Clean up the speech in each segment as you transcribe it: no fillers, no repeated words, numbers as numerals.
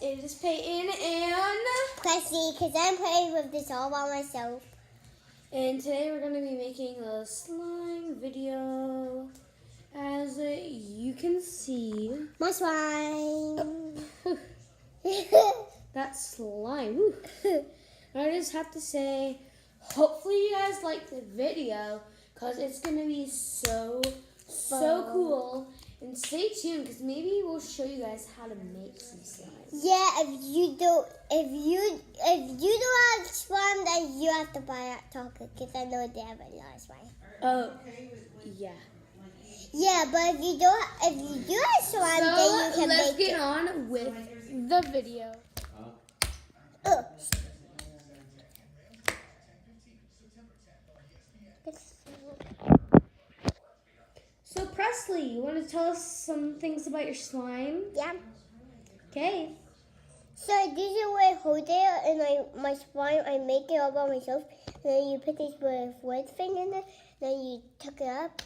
it is Peyton and Presley, because I'm playing with this all by myself. And today we're going to be making a slime video. As you can see, My slime. that's slime. Woo. I just have to say, hopefully you guys like the video because it's going to be so cool. And stay tuned because maybe we'll show you guys how to make some slime. Yeah, if you don't have slime, then you have to buy it at Target because I know they have a lot of slime. Oh, yeah. Yeah, but if you do have slime, then you can let's make get it. on with the video. Ugh. So Presley, you want to tell us some things about your slime? Yeah. Okay. So this is where I hold it, and my slime, I make it all by myself. And then you put this wood thing in it, then you tuck it up.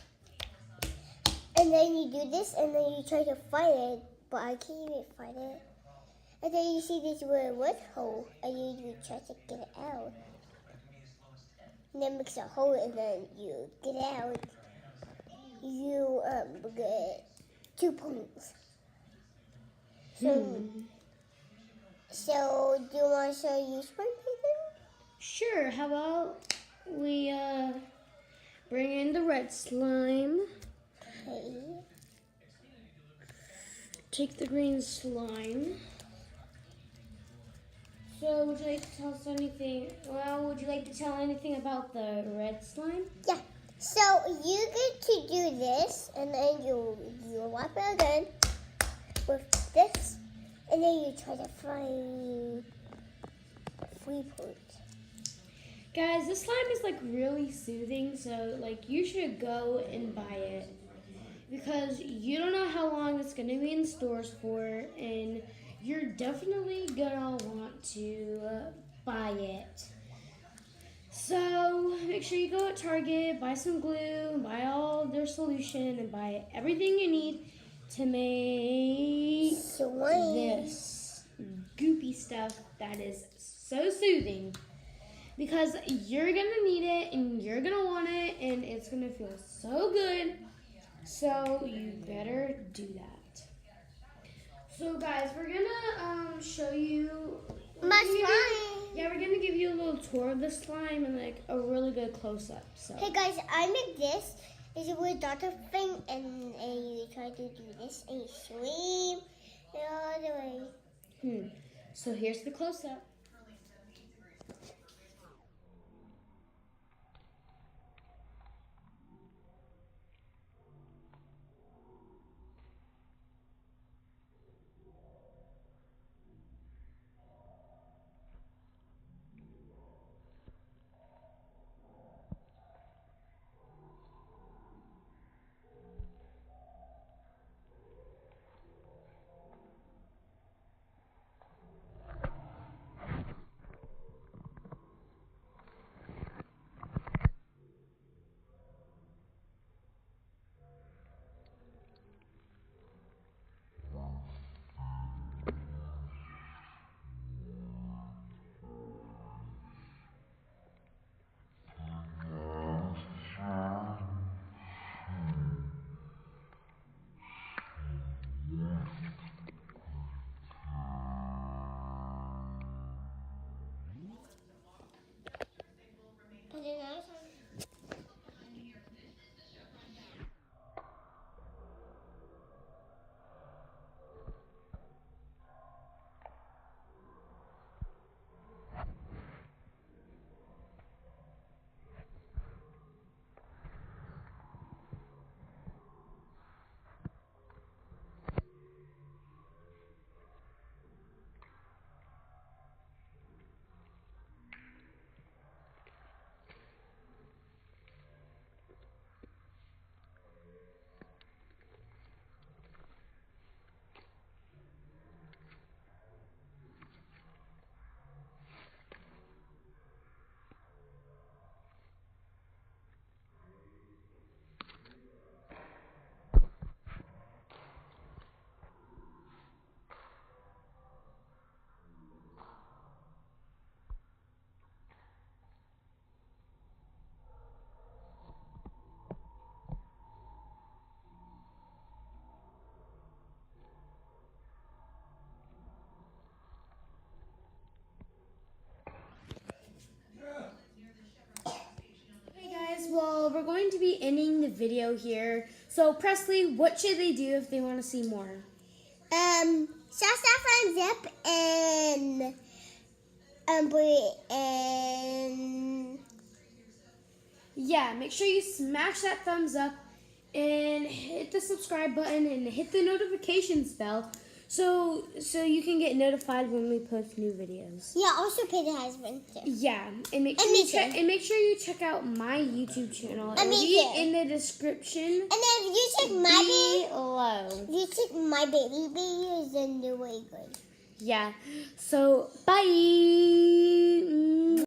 And then you do this, and then you try to fight it, but I can't even fight it. And then you see this wood hole, and you try to get it out. And then makes a hole, and then you get it out. You get 2 points. So do you want to show you slime painting? Sure. How about we bring in the red slime. Okay. Take the green slime. So would you like to tell us anything? Well, would you like to tell anything about the red slime? Yeah. So you get to do this, and then you wipe it again with this, and then you try to find 3 points. Guys, this slime is like really soothing, so like you should go and buy it because you don't know how long it's gonna be in stores for, and you're definitely gonna want to buy it. So make sure you go at Target, buy some glue, buy all their solution, and buy everything you need to make Slime. this goopy stuff that is so soothing. Because you're gonna need it and you're gonna want it and it's gonna feel so good. So you better do that. So guys, we're gonna show you My slime. Yeah, we're gonna give you a little tour of the slime and like a really good close up. So Hey guys, I make this. It's a wood daughter thing, and you try to do this, and you swim all the way. So here's the close up. video here. So Presley, what should they do if they want to see more? Smash that thumbs up and Yeah, make sure you smash that thumbs up and hit the subscribe button and hit the notifications bell so you can get notified when we post new videos. yeah, also pay the husband too. Yeah, and make sure me you check out my YouTube channel. And It'll me be too. in the description And then if you check my baby, below. if you check my baby videos, then they're way good. Yeah. So bye.